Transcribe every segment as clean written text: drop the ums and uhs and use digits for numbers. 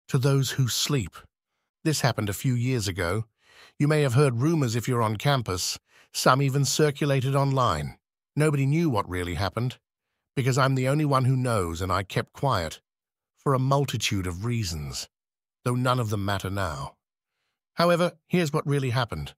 to those who sleep. This happened a few years ago. You may have heard rumors if you're on campus. Some even circulated online. Nobody knew what really happened, because I'm the only one who knows, and I kept quiet, for a multitude of reasons, though none of them matter now. However, here's what really happened.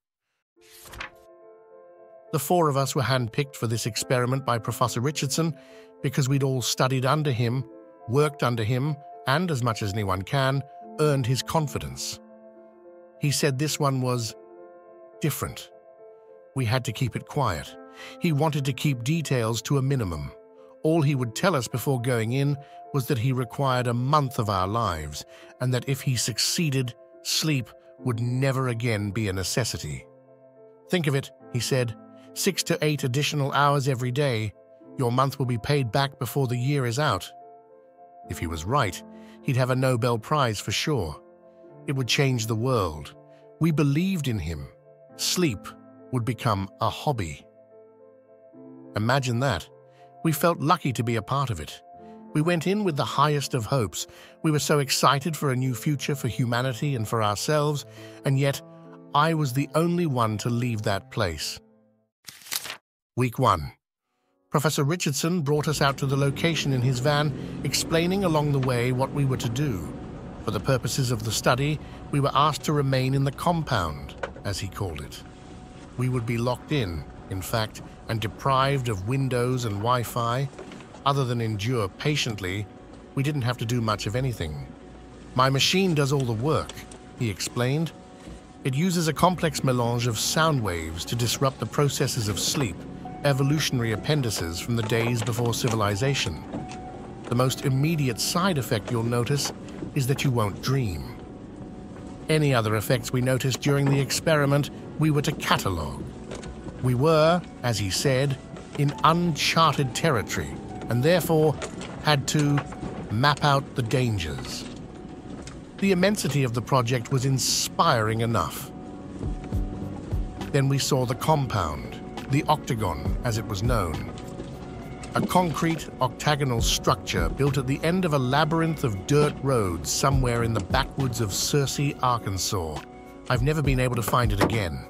The four of us were handpicked for this experiment by Professor Richardson because we'd all studied under him, worked under him, and, as much as anyone can, earned his confidence. He said this one was different. We had to keep it quiet. He wanted to keep details to a minimum. All he would tell us before going in was that he required a month of our lives, and that if he succeeded, sleep would never again be a necessity. Think of it, he said, 6 to 8 additional hours every day. Your month will be paid back before the year is out. If he was right, he'd have a Nobel Prize for sure. It would change the world. We believed in him. Sleep would become a hobby. Imagine that. We felt lucky to be a part of it. We went in with the highest of hopes. We were so excited for a new future for humanity and for ourselves, and yet I was the only one to leave that place. Week 1. Professor Richardson brought us out to the location in his van, explaining along the way what we were to do. For the purposes of the study, we were asked to remain in the compound, as he called it. We would be locked in fact, and deprived of windows and Wi-Fi. Other than endure patiently, we didn't have to do much of anything. My machine does all the work, he explained. It uses a complex melange of sound waves to disrupt the processes of sleep, evolutionary appendices from the days before civilization. The most immediate side effect you'll notice is that you won't dream. Any other effects we noticed during the experiment, we were to catalogue. We were, as he said, in uncharted territory, and therefore had to map out the dangers. The immensity of the project was inspiring enough. Then we saw the compound, the octagon as it was known. A concrete octagonal structure built at the end of a labyrinth of dirt roads somewhere in the backwoods of Searcy, Arkansas. I've never been able to find it again.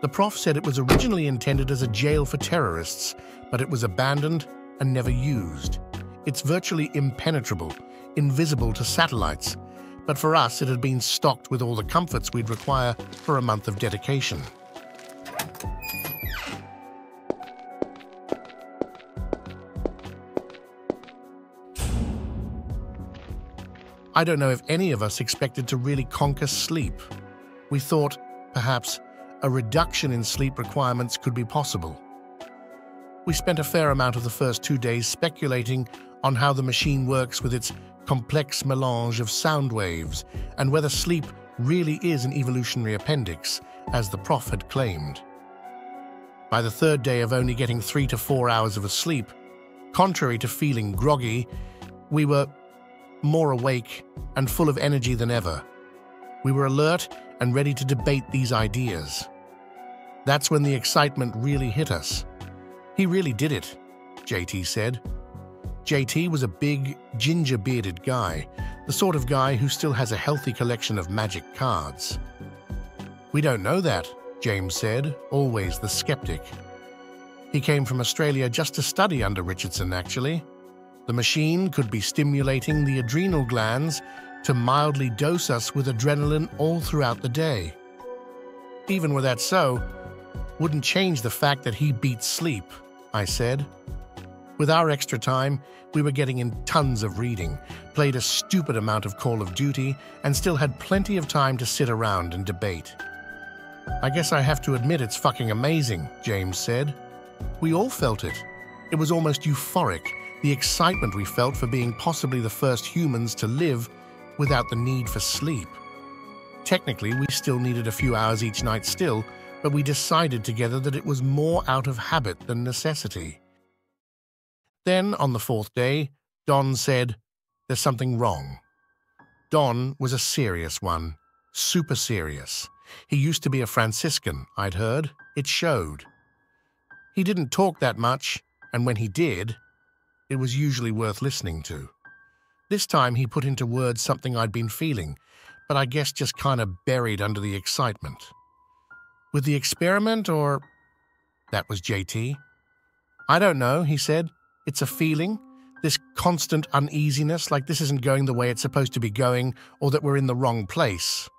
The prof said it was originally intended as a jail for terrorists, but it was abandoned and never used. It's virtually impenetrable, invisible to satellites, but for us it had been stocked with all the comforts we'd require for a month of dedication. I don't know if any of us expected to really conquer sleep. We thought, perhaps, a reduction in sleep requirements could be possible. We spent a fair amount of the first 2 days speculating on how the machine works with its complex melange of sound waves and whether sleep really is an evolutionary appendix, as the prof had claimed. By the 3rd day of only getting 3 to 4 hours of sleep, contrary to feeling groggy, we were more awake and full of energy than ever. We were alert and ready to debate these ideas. That's when the excitement really hit us. He really did it, JT said. JT was a big, ginger-bearded guy, the sort of guy who still has a healthy collection of magic cards. We don't know that, James said, always the skeptic. He came from Australia just to study under Richardson, actually. The machine could be stimulating the adrenal glands to mildly dose us with adrenaline all throughout the day. Even were that so, wouldn't change the fact that he beat sleep, I said. With our extra time, we were getting in tons of reading, played a stupid amount of Call of Duty, and still had plenty of time to sit around and debate. I guess I have to admit it's fucking amazing, James said. We all felt it. It was almost euphoric, the excitement we felt for being possibly the first humans to live without the need for sleep. Technically, we still needed a few hours each night still, but we decided together that it was more out of habit than necessity. Then, on the 4th day, Don said, "There's something wrong." Don was a serious one, super serious. He used to be a Franciscan, I'd heard. It showed. He didn't talk that much, and when he did, it was usually worth listening to. This time he put into words something I'd been feeling, but I guess just kind of buried under the excitement. With the experiment, or... That was JT. I don't know, he said. It's a feeling. This constant uneasiness, like this isn't going the way it's supposed to be going, or that we're in the wrong place.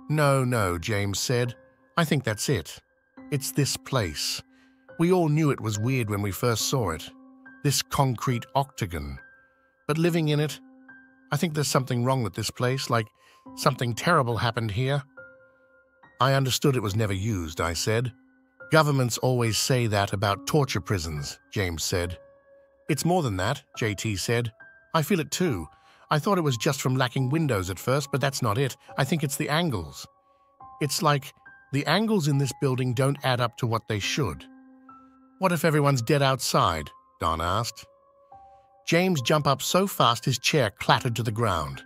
No, James said. I think that's it. It's this place. We all knew it was weird when we first saw it. This concrete octagon. But living in it, I think there's something wrong with this place, like something terrible happened here. I understood it was never used, I said. Governments always say that about torture prisons, James said. It's more than that, JT said. I feel it too. I thought it was just from lacking windows at first, but that's not it. I think it's the angles. It's like the angles in this building don't add up to what they should. What if everyone's dead outside? Don asked. James jumped up so fast his chair clattered to the ground.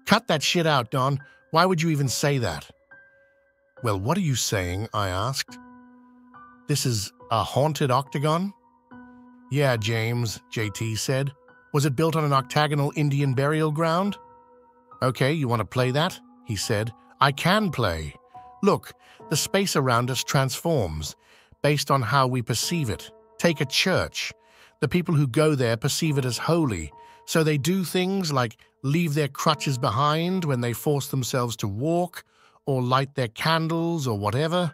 Cut that shit out, Don. Why would you even say that? Well, what are you saying? I asked. This is a haunted octagon? Yeah, James, JT said. Was it built on an octagonal Indian burial ground? Okay, you want to play that? He said. I can play. Look, the space around us transforms, based on how we perceive it. Take a church. The people who go there perceive it as holy, so they do things like leave their crutches behind when they force themselves to walk, or light their candles, or whatever.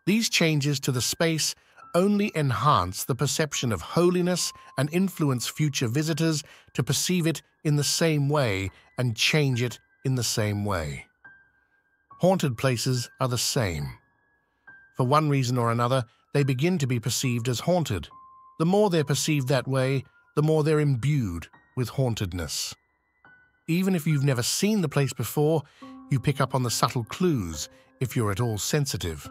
These changes to the space only enhance the perception of holiness and influence future visitors to perceive it in the same way and change it in the same way. Haunted places are the same. For one reason or another, they begin to be perceived as haunted. The more they're perceived that way, the more they're imbued with hauntedness. Even if you've never seen the place before, you pick up on the subtle clues if you're at all sensitive.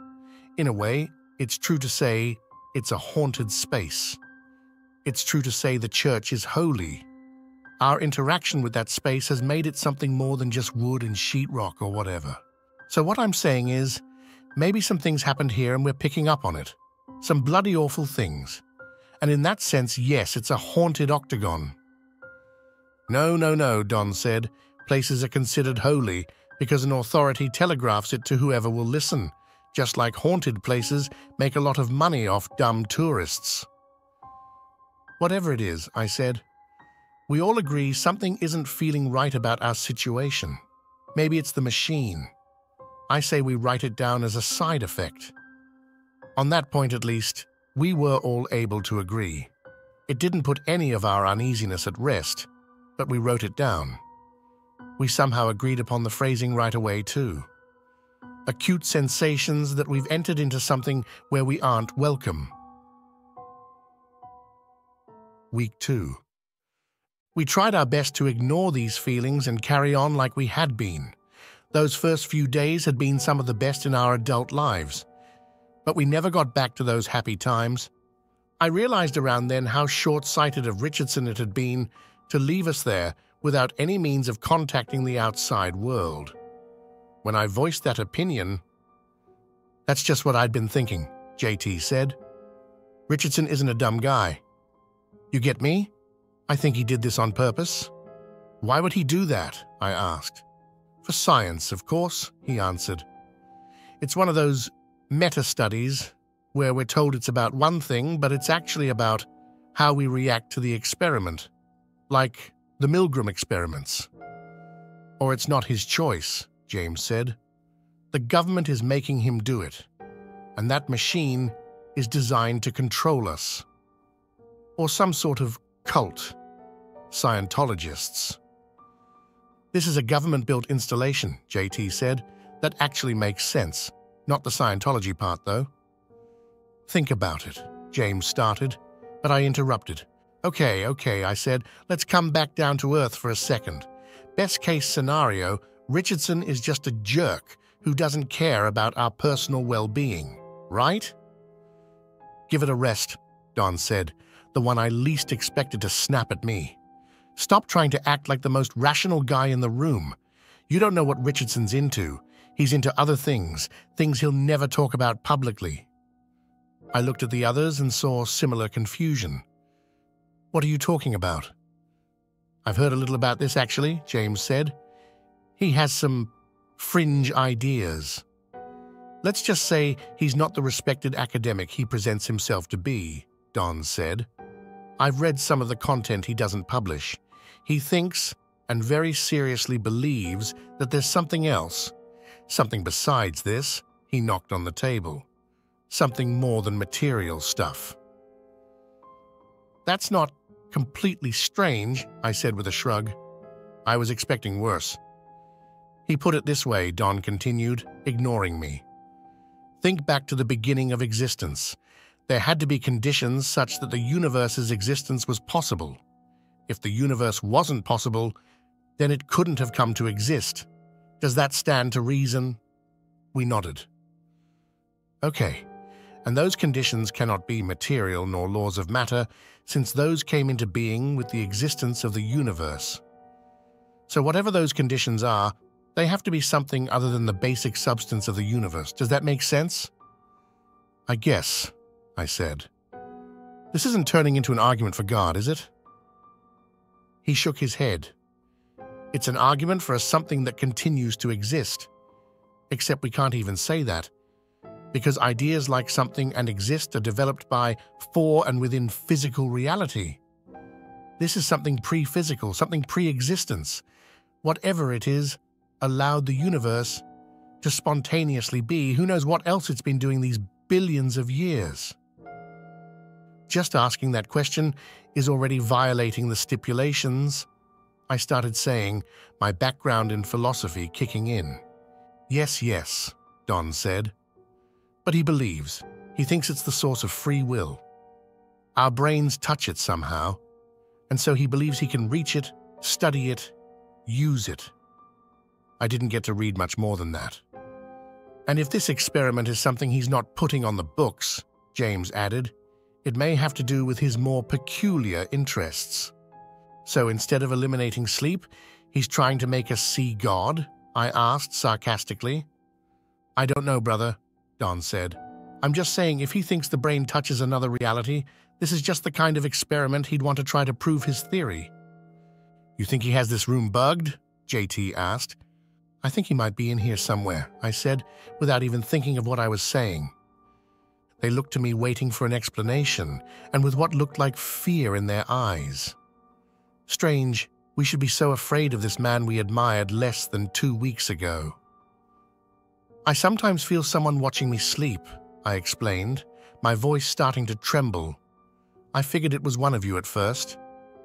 In a way, it's true to say it's a haunted space. It's true to say the church is holy. Our interaction with that space has made it something more than just wood and sheetrock or whatever. So what I'm saying is, maybe some things happened here and we're picking up on it. Some bloody awful things. And in that sense, yes, it's a haunted octagon. No, Don said. Places are considered holy because an authority telegraphs it to whoever will listen, just like haunted places make a lot of money off dumb tourists. Whatever it is, I said, we all agree something isn't feeling right about our situation. Maybe it's the machine. I say we write it down as a side effect. On that point, at least, we were all able to agree. It didn't put any of our uneasiness at rest, but we wrote it down. We somehow agreed upon the phrasing right away, too. Acute sensations that we've entered into something where we aren't welcome. Week 2. We tried our best to ignore these feelings and carry on like we had been. Those first few days had been some of the best in our adult lives. But we never got back to those happy times. I realized around then how short-sighted of Richardson it had been to leave us there without any means of contacting the outside world. When I voiced that opinion, "That's just what I'd been thinking," JT said. "Richardson isn't a dumb guy. You get me? I think he did this on purpose." "Why would he do that?" I asked. "For science, of course," he answered. "It's one of those meta-studies where we're told it's about one thing, but it's actually about how we react to the experiment, like the Milgram experiments." "Or it's not his choice," James said. "The government is making him do it, and that machine is designed to control us. Or some sort of cult. Scientologists." "This is a government-built installation," JT said. "That actually makes sense. Not the Scientology part, though." "Think about it," James started, but I interrupted. Okay, I said. "Let's come back down to earth for a second. Best-case scenario, Richardson is just a jerk who doesn't care about our personal well-being, right?" "Give it a rest," Don said, the one I least expected to snap at me. "Stop trying to act like the most rational guy in the room. You don't know what Richardson's into. He's into other things he'll never talk about publicly." I looked at the others and saw similar confusion. "What are you talking about?" I've heard a little about this, actually, James said. He has some fringe ideas. Let's just say he's not the respected academic he presents himself to be, Don said. I've read some of the content he doesn't publish. He thinks and very seriously believes that there's something else, something besides this. He knocked on the table. Something more than material stuff. That's not completely strange, I said with a shrug. I was expecting worse. He put it this way, Don continued, ignoring me. Think back to the beginning of existence. There had to be conditions such that the universe's existence was possible. If the universe wasn't possible, then it couldn't have come to exist. Does that stand to reason? We nodded. Okay, and those conditions cannot be material nor laws of matter, since those came into being with the existence of the universe. So whatever those conditions are, they have to be something other than the basic substance of the universe. Does that make sense? I guess, I said. This isn't turning into an argument for God, is it? He shook his head. It's an argument for something that continues to exist. Except we can't even say that, because ideas like something and exist are developed by, for, and within physical reality. This is something pre-physical, something pre-existence. Whatever it is, allowed the universe to spontaneously be. Who knows what else it's been doing these billions of years? Just asking that question is already violating the stipulations. I started saying, my background in philosophy kicking in. Yes, Don said. But he believes. He thinks it's the source of free will. Our brains touch it somehow, and so he believes he can reach it, study it, use it. I didn't get to read much more than that. And if this experiment is something he's not putting on the books, James added, it may have to do with his more peculiar interests. So instead of eliminating sleep, he's trying to make us see God? I asked sarcastically. I don't know, brother, Don said. I'm just saying if he thinks the brain touches another reality, this is just the kind of experiment he'd want to try to prove his theory. You think he has this room bugged? JT asked. I think he might be in here somewhere, I said, without even thinking of what I was saying. They looked to me waiting for an explanation, and with what looked like fear in their eyes. Strange, we should be so afraid of this man we admired less than 2 weeks ago. I sometimes feel someone watching me sleep, I explained, my voice starting to tremble. I figured it was one of you at first.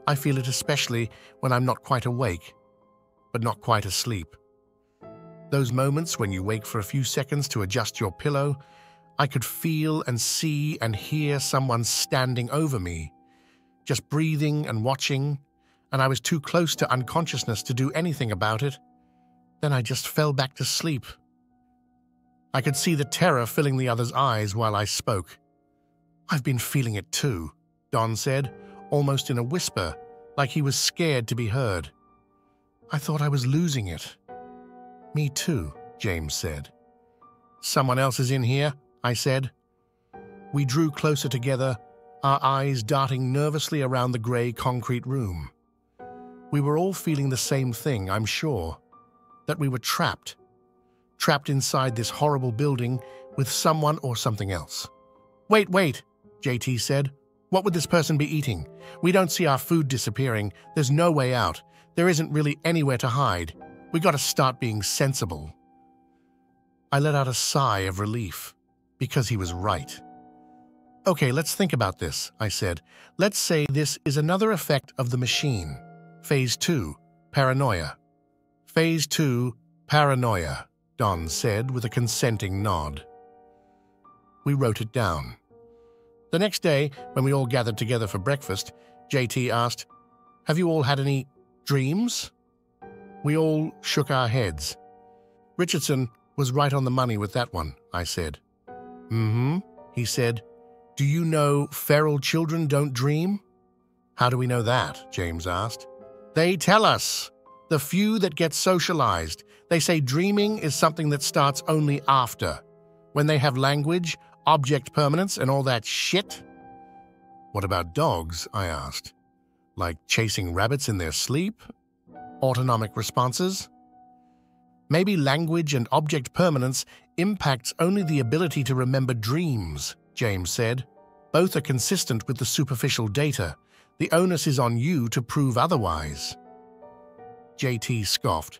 I feel it especially when I'm not quite awake, but not quite asleep. Those moments when you wake for a few seconds to adjust your pillow, I could feel and see and hear someone standing over me, just breathing and watching, and I was too close to unconsciousness to do anything about it. Then I just fell back to sleep. I could see the terror filling the other's eyes while I spoke. I've been feeling it too, Don said, almost in a whisper, like he was scared to be heard. I thought I was losing it. Me too, James said. Someone else is in here, I said. We drew closer together, our eyes darting nervously around the grey concrete room. We were all feeling the same thing, I'm sure, that we were trapped inside this horrible building with someone or something else. Wait, JT said. What would this person be eating? We don't see our food disappearing. There's no way out. There isn't really anywhere to hide. We got to start being sensible. I let out a sigh of relief, because he was right. Okay, let's think about this, I said. Let's say this is another effect of the machine. Phase 2, paranoia. Phase 2, paranoia, Don said with a consenting nod. We wrote it down. The next day, when we all gathered together for breakfast, JT asked, "Have you all had any dreams?" We all shook our heads. Richardson was right on the money with that one, I said. He said. Do you know feral children don't dream? How do we know that? James asked. They tell us. The few that get socialized. They say dreaming is something that starts only after. When they have language, object permanence, and all that shit. What about dogs? I asked. Like chasing rabbits in their sleep? Autonomic responses? Maybe language and object permanence impacts only the ability to remember dreams, James said. Both are consistent with the superficial data. The onus is on you to prove otherwise. JT scoffed.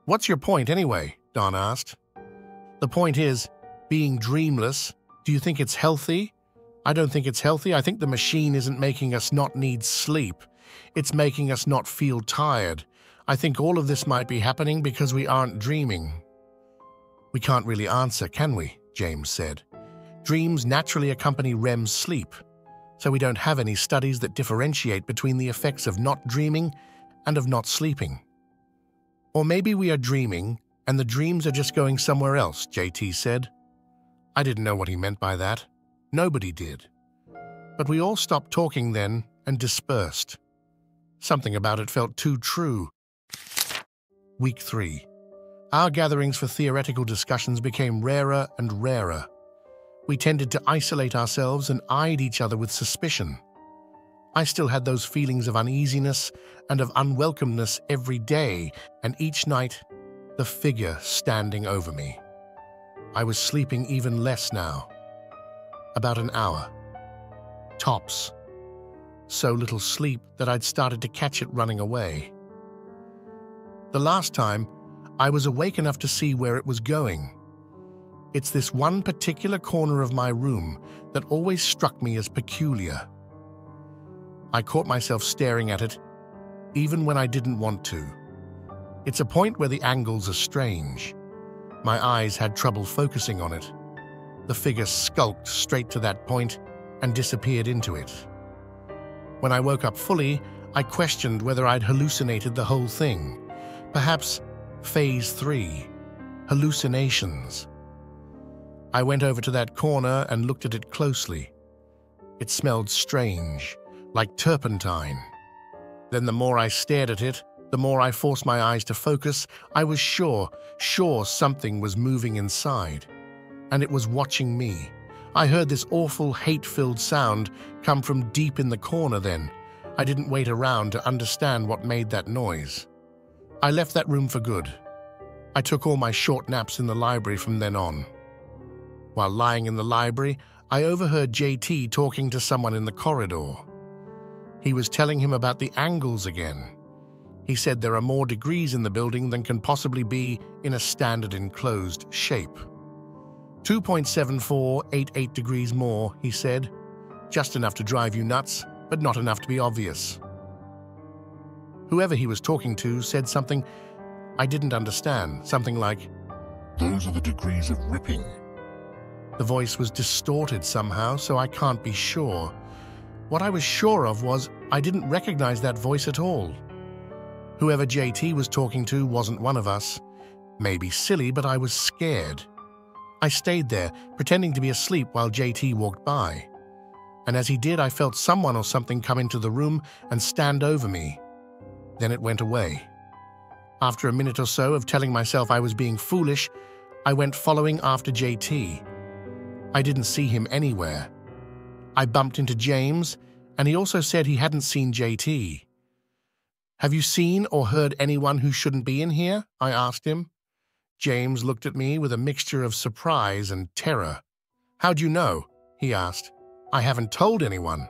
What's your point anyway? Don asked. The point is, being dreamless, do you think it's healthy? I don't think it's healthy. I think the machine isn't making us not need sleep. It's making us not feel tired. I think all of this might be happening because we aren't dreaming. We can't really answer, can we? James said. Dreams naturally accompany REM sleep, so we don't have any studies that differentiate between the effects of not dreaming and of not sleeping. Or maybe we are dreaming and the dreams are just going somewhere else, JT said. I didn't know what he meant by that. Nobody did. But we all stopped talking then and dispersed. Something about it felt too true. Week 3. Our gatherings for theoretical discussions became rarer and rarer. We tended to isolate ourselves and eyed each other with suspicion. I still had those feelings of uneasiness and of unwelcomeness every day, and each night, the figure standing over me. I was sleeping even less now. About an hour. Tops. So little sleep that I'd started to catch it running away. The last time, I was awake enough to see where it was going. It's this one particular corner of my room that always struck me as peculiar. I caught myself staring at it, even when I didn't want to. It's a point where the angles are strange. My eyes had trouble focusing on it. The figure skulked straight to that point and disappeared into it. When I woke up fully, I questioned whether I'd hallucinated the whole thing. Perhaps Phase 3, hallucinations. I went over to that corner and looked at it closely. It smelled strange, like turpentine. Then the more I stared at it, the more I forced my eyes to focus. I was sure something was moving inside. And it was watching me. I heard this awful, hate-filled sound come from deep in the corner then. I didn't wait around to understand what made that noise. I left that room for good. I took all my short naps in the library from then on. While lying in the library, I overheard JT talking to someone in the corridor. He was telling him about the angles again. He said there are more degrees in the building than can possibly be in a standard enclosed shape. 2.7488 degrees more, he said. Just enough to drive you nuts, but not enough to be obvious. Whoever he was talking to said something I didn't understand, something like, "Those are the degrees of ripping." The voice was distorted somehow, so I can't be sure. What I was sure of was I didn't recognize that voice at all. Whoever JT was talking to wasn't one of us. Maybe silly, but I was scared. I stayed there, pretending to be asleep while JT walked by. And as he did, I felt someone or something come into the room and stand over me. Then it went away. After a minute or so of telling myself I was being foolish, I went following after JT. I didn't see him anywhere. I bumped into James, and he also said he hadn't seen JT. "Have you seen or heard anyone who shouldn't be in here?" I asked him. James looked at me with a mixture of surprise and terror. "How'd you know?" he asked. "I haven't told anyone."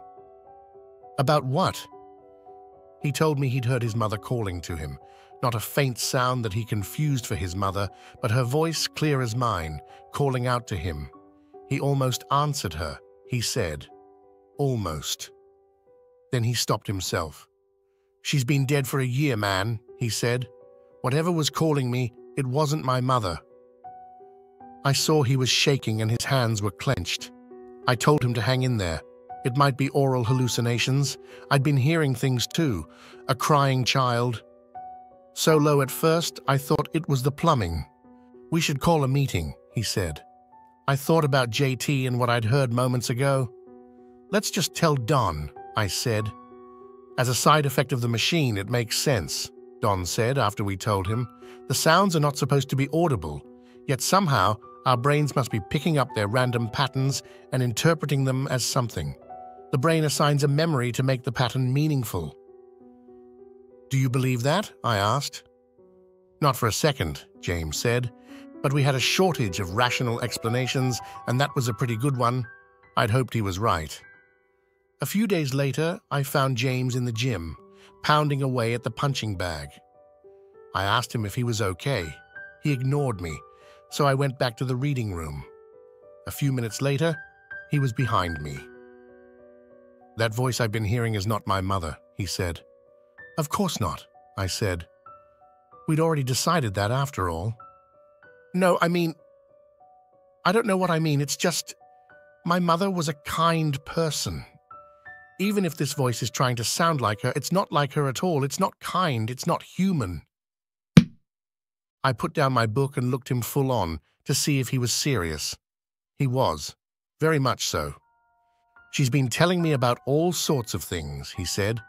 "About what?" He told me he'd heard his mother calling to him, not a faint sound that he confused for his mother, but her voice clear as mine, calling out to him. He almost answered her, he said. Almost. Then he stopped himself. "She's been dead for a year, man," he said. "Whatever was calling me, it wasn't my mother." I saw he was shaking and his hands were clenched. I told him to hang in there. It might be oral hallucinations. I'd been hearing things too. A crying child. So low at first, I thought it was the plumbing. "We should call a meeting," he said. I thought about JT and what I'd heard moments ago. "Let's just tell Don," I said. "As a side effect of the machine, it makes sense," Don said after we told him. "The sounds are not supposed to be audible, yet somehow our brains must be picking up their random patterns and interpreting them as something. The brain assigns a memory to make the pattern meaningful. "Do you believe that?" I asked. "Not for a second," James said, "but we had a shortage of rational explanations, and that was a pretty good one. I'd hoped he was right." A few days later, I found James in the gym, pounding away at the punching bag. I asked him if he was okay. He ignored me, so I went back to the reading room. A few minutes later, he was behind me. "That voice I've been hearing is not my mother," he said. "Of course not," I said. "We'd already decided that after all." "No, I don't know what I mean. It's just, my mother was a kind person. Even if this voice is trying to sound like her, it's not like her at all. It's not kind. It's not human." I put down my book and looked him full on to see if he was serious. He was, very much so. "She's been telling me about all sorts of things," he said.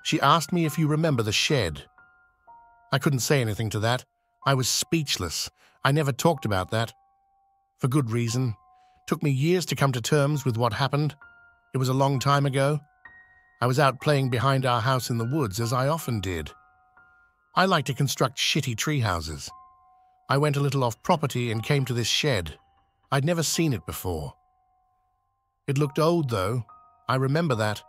"She asked me if you remember the shed." I couldn't say anything to that. I was speechless. I never talked about that. For good reason. Took me years to come to terms with what happened. It was a long time ago. I was out playing behind our house in the woods, as I often did. I like to construct shitty tree houses. I went a little off property and came to this shed. I'd never seen it before. It looked old, though. I remember that.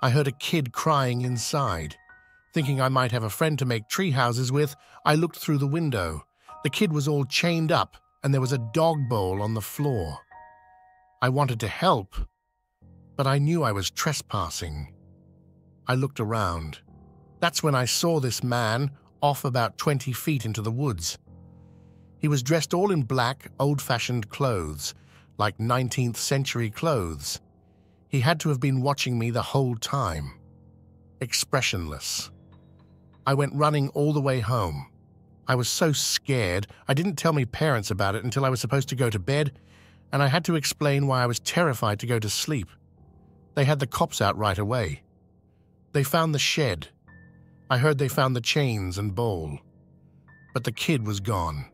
I heard a kid crying inside. Thinking I might have a friend to make tree houses with, I looked through the window. The kid was all chained up, and there was a dog bowl on the floor. I wanted to help, but I knew I was trespassing. I looked around. That's when I saw this man off about 20 feet into the woods. He was dressed all in black, old-fashioned clothes, like 19th century clothes. He had to have been watching me the whole time. Expressionless. I went running all the way home. I was so scared, I didn't tell my parents about it until I was supposed to go to bed, and I had to explain why I was terrified to go to sleep. They had the cops out right away. They found the shed. I heard they found the chains and bowl. But the kid was gone.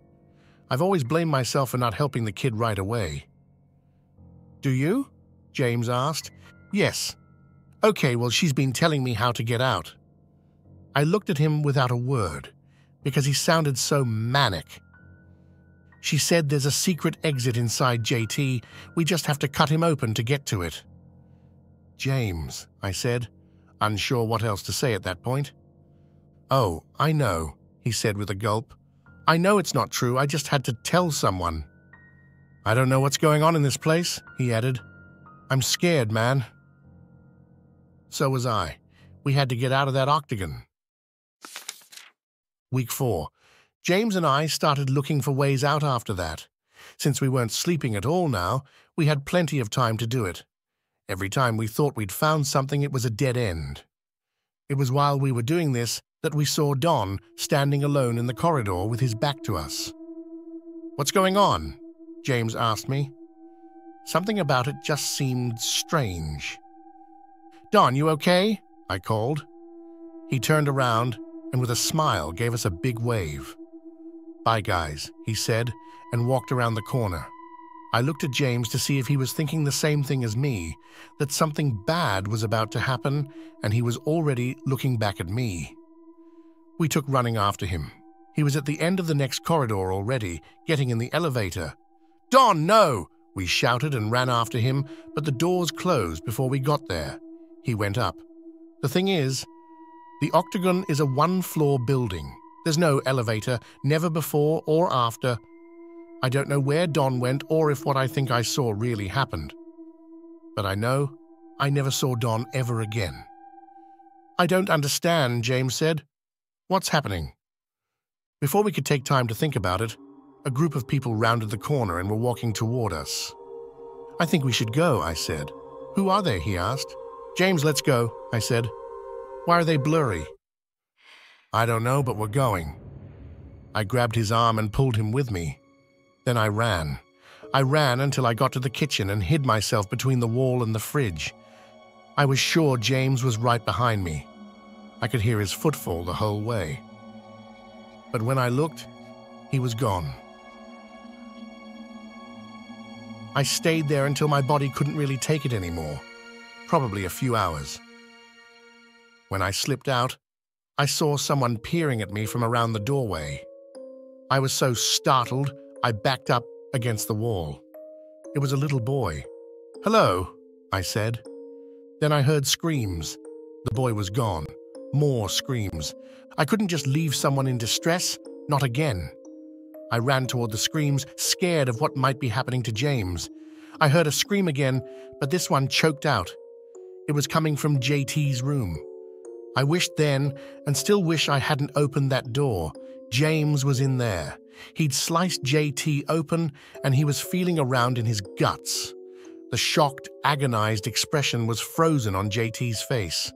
I've always blamed myself for not helping the kid right away. "Do you?" James asked. "Yes." "Okay, well, she's been telling me how to get out." I looked at him without a word, because he sounded so manic. "She said there's a secret exit inside JT. We just have to cut him open to get to it." "James," I said, unsure what else to say at that point. "Oh, I know," he said with a gulp. "I know it's not true. I just had to tell someone." "I don't know what's going on in this place," he added. "I'm scared, man." So was I. We had to get out of that octagon. Week 4. James and I started looking for ways out after that. Since we weren't sleeping at all now, we had plenty of time to do it. Every time we thought we'd found something, it was a dead end. It was while we were doing this that we saw Don standing alone in the corridor with his back to us. "What's going on?" James asked me. Something about it just seemed strange. "Don, you okay?" I called. He turned around and with a smile gave us a big wave. "Bye, guys," he said, and walked around the corner. I looked at James to see if he was thinking the same thing as me, that something bad was about to happen, and he was already looking back at me. We took running after him. He was at the end of the next corridor already, getting in the elevator. "Don, no!" we shouted and ran after him, but the doors closed before we got there. He went up. The thing is, the Octagon is a one-floor building. There's no elevator, never before or after. I don't know where Don went or if what I think I saw really happened. But I know I never saw Don ever again. "I don't understand," James said. "What's happening?" Before we could take time to think about it, a group of people rounded the corner and were walking toward us. "I think we should go," I said. "Who are they?" he asked. "James, let's go," I said. "Why are they blurry?" "I don't know, but we're going." I grabbed his arm and pulled him with me. Then I ran. I ran until I got to the kitchen and hid myself between the wall and the fridge. I was sure James was right behind me. I could hear his footfall the whole way. But when I looked, he was gone. I stayed there until my body couldn't really take it anymore, probably a few hours. When I slipped out, I saw someone peering at me from around the doorway. I was so startled, I backed up against the wall. It was a little boy. "Hello," I said. Then I heard screams. The boy was gone. More screams. I couldn't just leave someone in distress, not again. I ran toward the screams, scared of what might be happening to James. I heard a scream again, but this one choked out. It was coming from JT's room. I wished then, and still wish I hadn't opened that door. James was in there. He'd sliced JT open, and he was feeling around in his guts. The shocked, agonized expression was frozen on JT's face.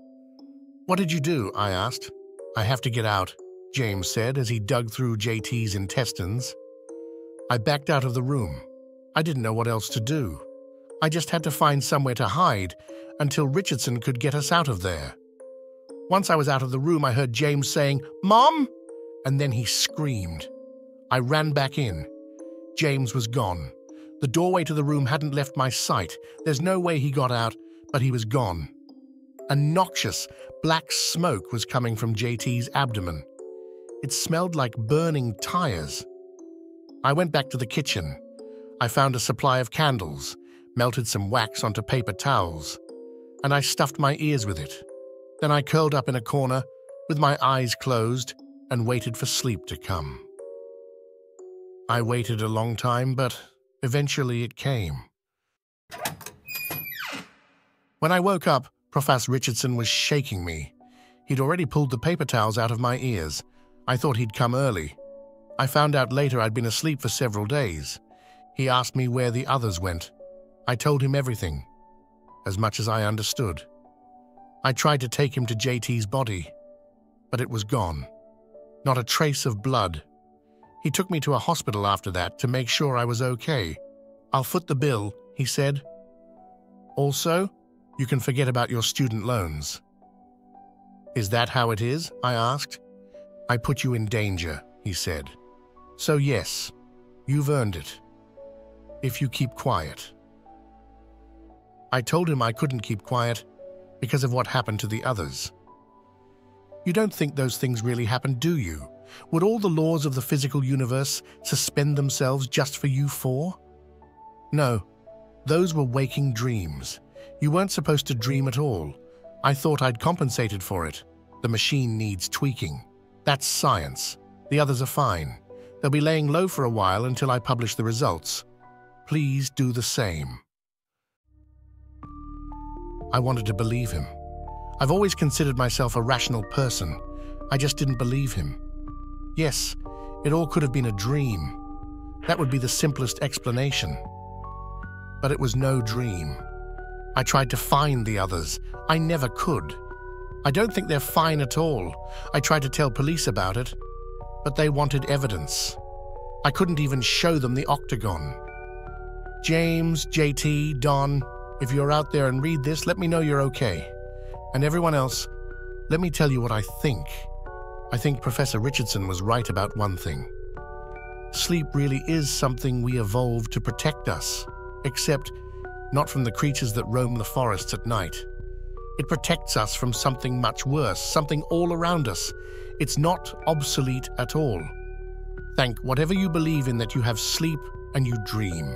"What did you do?" I asked. "I have to get out," James said as he dug through JT's intestines. I backed out of the room. I didn't know what else to do. I just had to find somewhere to hide until Richardson could get us out of there. Once I was out of the room, I heard James saying, "Mom!" and then he screamed. I ran back in. James was gone. The doorway to the room hadn't left my sight. There's no way he got out, but he was gone. A noxious, black smoke was coming from JT's abdomen. It smelled like burning tires. I went back to the kitchen. I found a supply of candles, melted some wax onto paper towels, and I stuffed my ears with it. Then I curled up in a corner, with my eyes closed, and waited for sleep to come. I waited a long time, but eventually it came. When I woke up, Professor Richardson was shaking me. He'd already pulled the paper towels out of my ears. I thought he'd come early. I found out later I'd been asleep for several days. He asked me where the others went. I told him everything, as much as I understood. I tried to take him to JT's body, but it was gone. Not a trace of blood. He took me to a hospital after that to make sure I was okay. "I'll foot the bill," he said. "Also, you can forget about your student loans." "Is that how it is?" I asked. "I put you in danger," he said. "So yes, you've earned it. If you keep quiet." I told him I couldn't keep quiet because of what happened to the others. You don't think those things really happened, do you? Would all the laws of the physical universe suspend themselves just for you four? No, those were waking dreams. You weren't supposed to dream at all. I thought I'd compensated for it. The machine needs tweaking. That's science. The others are fine. They'll be laying low for a while until I publish the results. Please do the same. I wanted to believe him. I've always considered myself a rational person. I just didn't believe him. Yes, it all could have been a dream. That would be the simplest explanation. But it was no dream. I tried to find the others. I never could. I don't think they're fine at all. I tried to tell police about it, but they wanted evidence. I couldn't even show them the octagon. James, JT, Don, if you're out there and read this, let me know you're okay. And everyone else, let me tell you what I think. I think Professor Richardson was right about one thing. Sleep really is something we evolved to protect us, except not from the creatures that roam the forests at night. It protects us from something much worse, something all around us. It's not obsolete at all. Thank whatever you believe in that you have sleep and you dream.